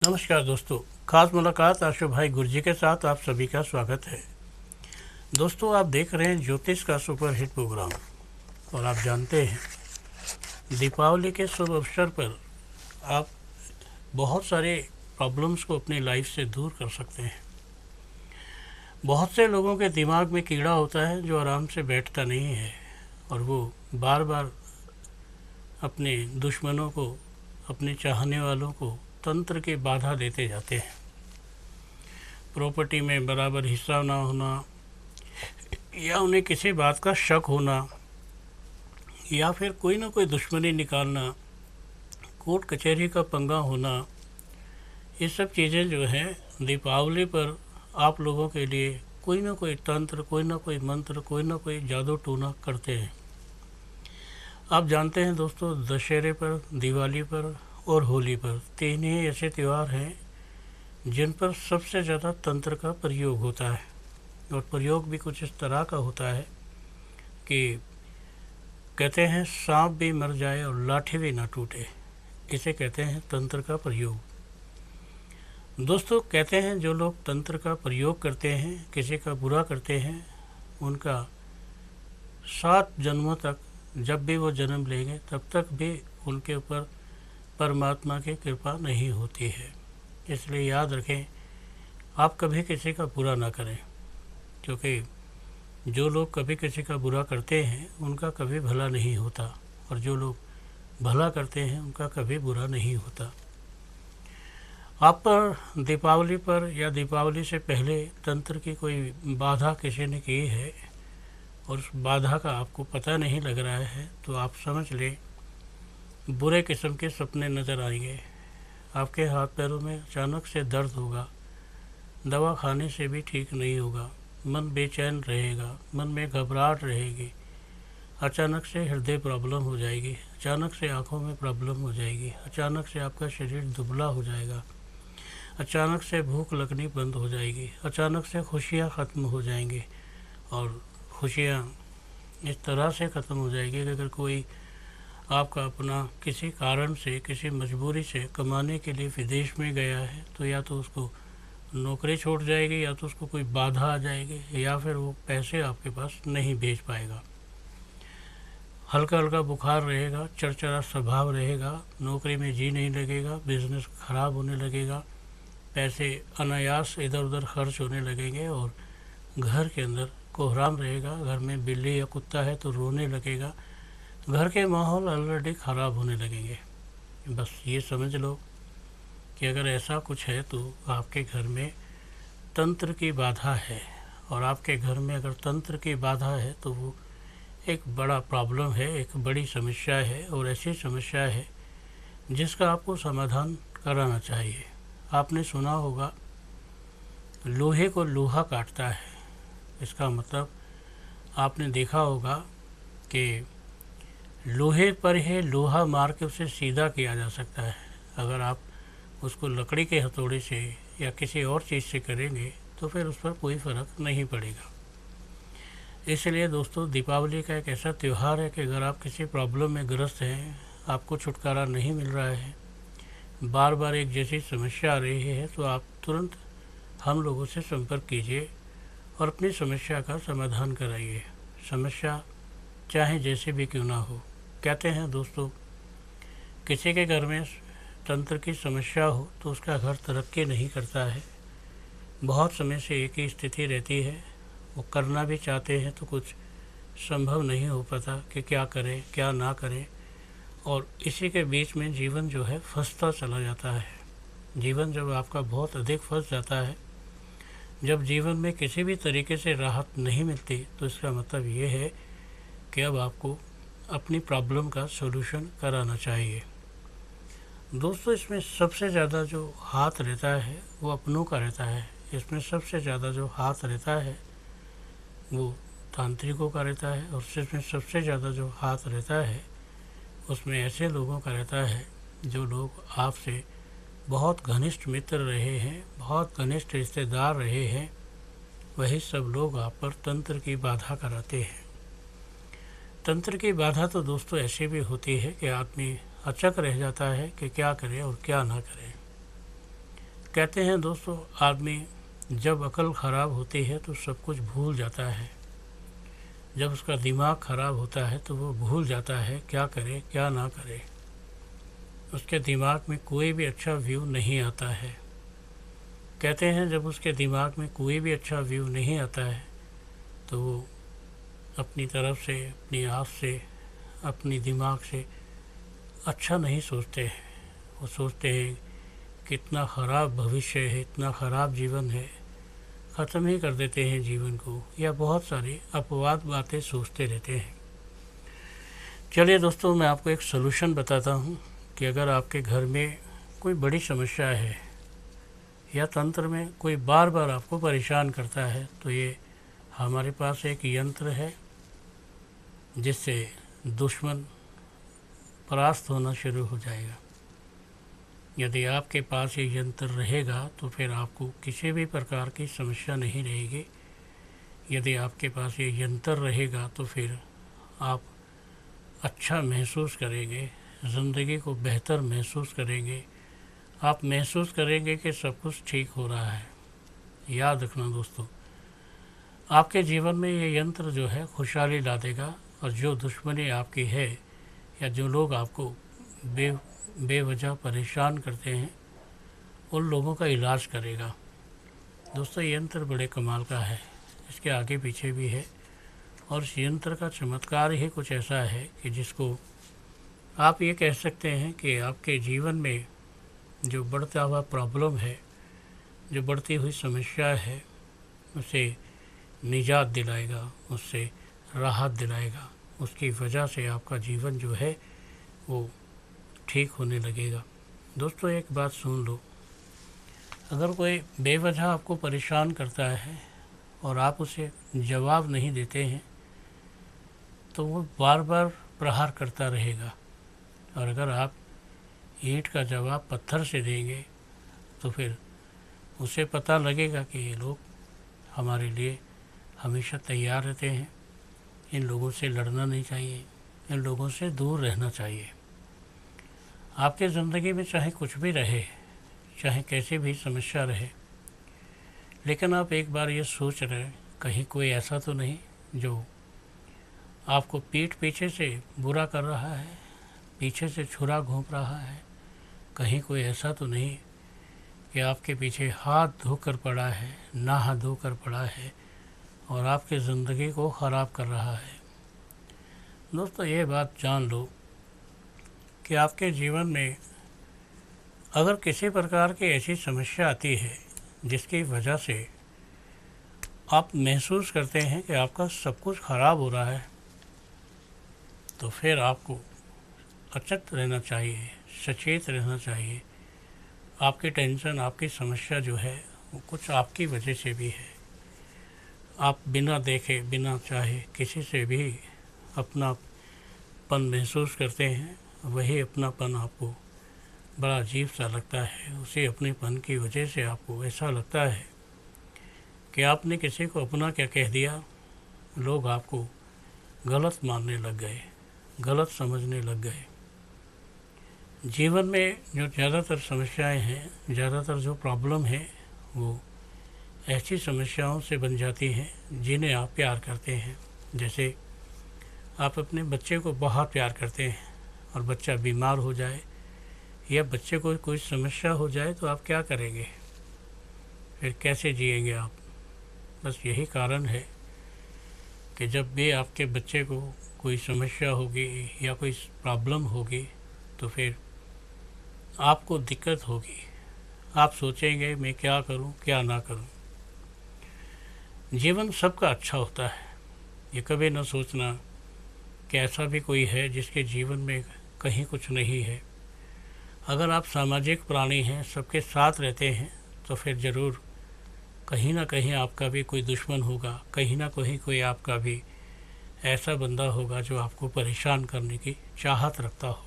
नमस्कार दोस्तों, खास मुलाकात आशु भाई गुरजी के साथ आप सभी का स्वागत है। दोस्तों, आप देख रहे हैं ज्योतिष का सुपर हिट प्रोग्राम और आप जानते हैं दीपावली के शुभ अवसर पर आप बहुत सारे प्रॉब्लम्स को अपनी लाइफ से दूर कर सकते हैं। बहुत से लोगों के दिमाग में कीड़ा होता है जो आराम से बैठता नहीं है और वो बार बार अपने दुश्मनों को, अपने चाहने वालों को तंत्र की बाधा देते जाते हैं। प्रॉपर्टी में बराबर हिस्सा ना होना या उन्हें किसी बात का शक होना या फिर कोई ना कोई दुश्मनी निकालना, कोर्ट कचहरी का पंगा होना, ये सब चीज़ें जो हैं दीपावली पर आप लोगों के लिए कोई ना कोई तंत्र, कोई ना कोई मंत्र, कोई ना कोई जादू टूना करते हैं। आप जानते हैं दोस्तों, दशहरे पर, दिवाली पर और होली पर तीन ही ऐसे त्यौहार हैं जिन पर सबसे ज़्यादा तंत्र का प्रयोग होता है और प्रयोग भी कुछ इस तरह का होता है कि कहते हैं सांप भी मर जाए और लाठी भी ना टूटे। इसे कहते हैं तंत्र का प्रयोग। दोस्तों, कहते हैं जो लोग तंत्र का प्रयोग करते हैं, किसी का बुरा करते हैं, उनका 7 जन्मों तक जब भी वो जन्म लेंगे तब तक भी उनके ऊपर परमात्मा की कृपा नहीं होती है। इसलिए याद रखें, आप कभी किसी का बुरा ना करें, क्योंकि जो लोग कभी किसी का बुरा करते हैं उनका कभी भला नहीं होता और जो लोग भला करते हैं उनका कभी बुरा नहीं होता। आप पर दीपावली पर या दीपावली से पहले तंत्र की कोई बाधा किसी ने की है और उस बाधा का आपको पता नहीं लग रहा है तो आप समझ लें बुरे किस्म के सपने नज़र आएंगे। आपके हाथ पैरों में अचानक से दर्द होगा, दवा खाने से भी ठीक नहीं होगा, मन बेचैन रहेगा, मन में घबराहट रहेगी, अचानक से हृदय प्रॉब्लम हो जाएगी, अचानक से आँखों में प्रॉब्लम हो जाएगी, अचानक से आपका शरीर दुबला हो जाएगा, अचानक से भूख लगनी बंद हो जाएगी, अचानक से खुशियाँ ख़त्म हो जाएंगी और खुशियाँ इस तरह से ख़त्म हो जाएगी कि अगर कोई आपका अपना किसी कारण से, किसी मजबूरी से कमाने के लिए विदेश में गया है तो या तो उसको नौकरी छूट जाएगी या तो उसको कोई बाधा आ जाएगी या फिर वो पैसे आपके पास नहीं भेज पाएगा। हल्का हल्का बुखार रहेगा, चिड़चिड़ा स्वभाव रहेगा, नौकरी में जी नहीं लगेगा, बिजनेस खराब होने लगेगा, पैसे अनायास इधर उधर खर्च होने लगेंगे और घर के अंदर कोहराम रहेगा। घर में बिल्ली या कुत्ता है तो रोने लगेगा, घर के माहौल ऑलरेडी ख़राब होने लगेंगे। बस ये समझ लो कि अगर ऐसा कुछ है तो आपके घर में तंत्र की बाधा है और आपके घर में अगर तंत्र की बाधा है तो वो एक बड़ा प्रॉब्लम है, एक बड़ी समस्या है और ऐसी समस्या है जिसका आपको समाधान कराना चाहिए। आपने सुना होगा लोहे को लोहा काटता है। इसका मतलब आपने देखा होगा कि लोहे पर ही लोहा मार के उसे सीधा किया जा सकता है। अगर आप उसको लकड़ी के हथौड़े से या किसी और चीज़ से करेंगे तो फिर उस पर कोई फ़र्क नहीं पड़ेगा। इसलिए दोस्तों, दीपावली का एक ऐसा त्यौहार है कि अगर आप किसी प्रॉब्लम में ग्रस्त हैं, आपको छुटकारा नहीं मिल रहा है, बार बार एक जैसी समस्या आ रही है, तो आप तुरंत हम लोगों से संपर्क कीजिए और अपनी समस्या का समाधान कराइए। समस्या चाहे जैसे भी क्यों ना हो। कहते हैं दोस्तों, किसी के घर में तंत्र की समस्या हो तो उसका घर तरक्की नहीं करता है। बहुत समय से एक ही स्थिति रहती है, वो करना भी चाहते हैं तो कुछ संभव नहीं हो पाता कि क्या करें क्या ना करें और इसी के बीच में जीवन जो है फंसता चला जाता है। जीवन जब आपका बहुत अधिक फंस जाता है, जब जीवन में किसी भी तरीके से राहत नहीं मिलती तो इसका मतलब ये है कि अब आपको अपनी प्रॉब्लम का सॉल्यूशन कराना चाहिए। दोस्तों, इसमें सबसे ज़्यादा जो हाथ रहता है वो अपनों का रहता है। इसमें सबसे ज़्यादा जो हाथ रहता है वो तांत्रिकों का रहता है और इसमें सबसे ज़्यादा जो हाथ रहता है उसमें ऐसे लोगों का रहता है जो लोग आपसे बहुत घनिष्ठ मित्र रहे हैं, बहुत घनिष्ठ रिश्तेदार रहे हैं। वही सब लोग आप पर तंत्र की बाधा कराते हैं। तंत्र की बाधा तो दोस्तों ऐसी भी होती है कि आदमी अचक रह जाता है कि क्या करे और क्या ना करे। कहते हैं दोस्तों, आदमी जब अकल ख़राब होती है तो सब कुछ भूल जाता है। जब उसका दिमाग ख़राब होता है तो वो भूल जाता है क्या करे क्या ना करे। उसके दिमाग में कोई भी अच्छा व्यू नहीं आता है। कहते हैं जब उसके दिमाग में कोई भी अच्छा व्यू नहीं आता है तो वो अपनी तरफ से, अपनी आँख से, अपनी दिमाग से अच्छा नहीं सोचते हैं। वो सोचते हैं कितना ख़राब भविष्य है, इतना ख़राब जीवन है, ख़त्म ही कर देते हैं जीवन को, या बहुत सारी अपवाद बातें सोचते रहते हैं। चलिए दोस्तों, मैं आपको एक सलूशन बताता हूँ कि अगर आपके घर में कोई बड़ी समस्या है या तंत्र में कोई बार बार आपको परेशान करता है, तो ये हमारे पास एक यंत्र है जिससे दुश्मन परास्त होना शुरू हो जाएगा। यदि आपके पास ये यंत्र रहेगा तो फिर आपको किसी भी प्रकार की समस्या नहीं रहेगी। यदि आपके पास ये यंत्र रहेगा तो फिर आप अच्छा महसूस करेंगे, ज़िंदगी को बेहतर महसूस करेंगे। आप महसूस करेंगे कि सब कुछ ठीक हो रहा है। याद रखना दोस्तों, आपके जीवन में ये यंत्र जो है खुशहाली ला देगा, और जो दुश्मनी आपकी है या जो लोग आपको बेवजह परेशान करते हैं उन लोगों का इलाज करेगा। दोस्तों, ये यंत्र बड़े कमाल का है, इसके आगे पीछे भी है, और इस यंत्र का चमत्कार ही कुछ ऐसा है कि जिसको आप ये कह सकते हैं कि आपके जीवन में जो बढ़ता हुआ प्रॉब्लम है, जो बढ़ती हुई समस्या है, उसे निजात दिलाएगा, उससे राहत दिलाएगा। उसकी वजह से आपका जीवन जो है वो ठीक होने लगेगा। दोस्तों, एक बात सुन लो, अगर कोई बेवजह आपको परेशान करता है और आप उसे जवाब नहीं देते हैं तो वो बार बार प्रहार करता रहेगा, और अगर आप ईंट का जवाब पत्थर से देंगे तो फिर उसे पता लगेगा कि ये लोग हमारे लिए हमेशा तैयार रहते हैं, इन लोगों से लड़ना नहीं चाहिए, इन लोगों से दूर रहना चाहिए। आपके ज़िंदगी में चाहे कुछ भी रहे, चाहे कैसी भी समस्या रहे, लेकिन आप एक बार ये सोच रहे हैं कहीं कोई ऐसा तो नहीं जो आपको पीठ पीछे से बुरा कर रहा है, पीछे से छुरा घोंप रहा है। कहीं कोई ऐसा तो नहीं कि आपके पीछे हाथ धोकर पड़ा है, नहा धोकर पड़ा है और आपकी ज़िंदगी को ख़राब कर रहा है। दोस्तों, ये बात जान लो कि आपके जीवन में अगर किसी प्रकार की ऐसी समस्या आती है जिसकी वजह से आप महसूस करते हैं कि आपका सब कुछ ख़राब हो रहा है, तो फिर आपको अचेत रहना चाहिए, सचेत रहना चाहिए। आपकी टेंशन, आपकी समस्या जो है वो कुछ आपकी वजह से भी है। आप बिना देखे, बिना चाहे किसी से भी अपनापन महसूस करते हैं। वही अपनापन आपको बड़ा अजीब सा लगता है। उसी अपनेपन की वजह से आपको ऐसा लगता है कि आपने किसी को अपना क्या कह दिया। लोग आपको गलत मानने लग गए, गलत समझने लग गए। जीवन में जो ज़्यादातर समस्याएं हैं, ज़्यादातर जो प्रॉब्लम है, वो ऐसी समस्याओं से बन जाती हैं जिन्हें आप प्यार करते हैं। जैसे आप अपने बच्चे को बहुत प्यार करते हैं और बच्चा बीमार हो जाए या बच्चे को कोई समस्या हो जाए तो आप क्या करेंगे? फिर कैसे जिएंगे आप? बस यही कारण है कि जब भी आपके बच्चे को कोई समस्या होगी या कोई प्रॉब्लम होगी तो फिर आपको दिक्कत होगी। आप सोचेंगे मैं क्या करूं, क्या ना करूं। जीवन सबका अच्छा होता है। ये कभी ना सोचना कि ऐसा भी कोई है जिसके जीवन में कहीं कुछ नहीं है। अगर आप सामाजिक प्राणी हैं, सबके साथ रहते हैं, तो फिर ज़रूर कहीं ना कहीं आपका भी कोई दुश्मन होगा, कहीं ना कहीं कोई आपका भी ऐसा बंदा होगा जो आपको परेशान करने की चाहत रखता हो।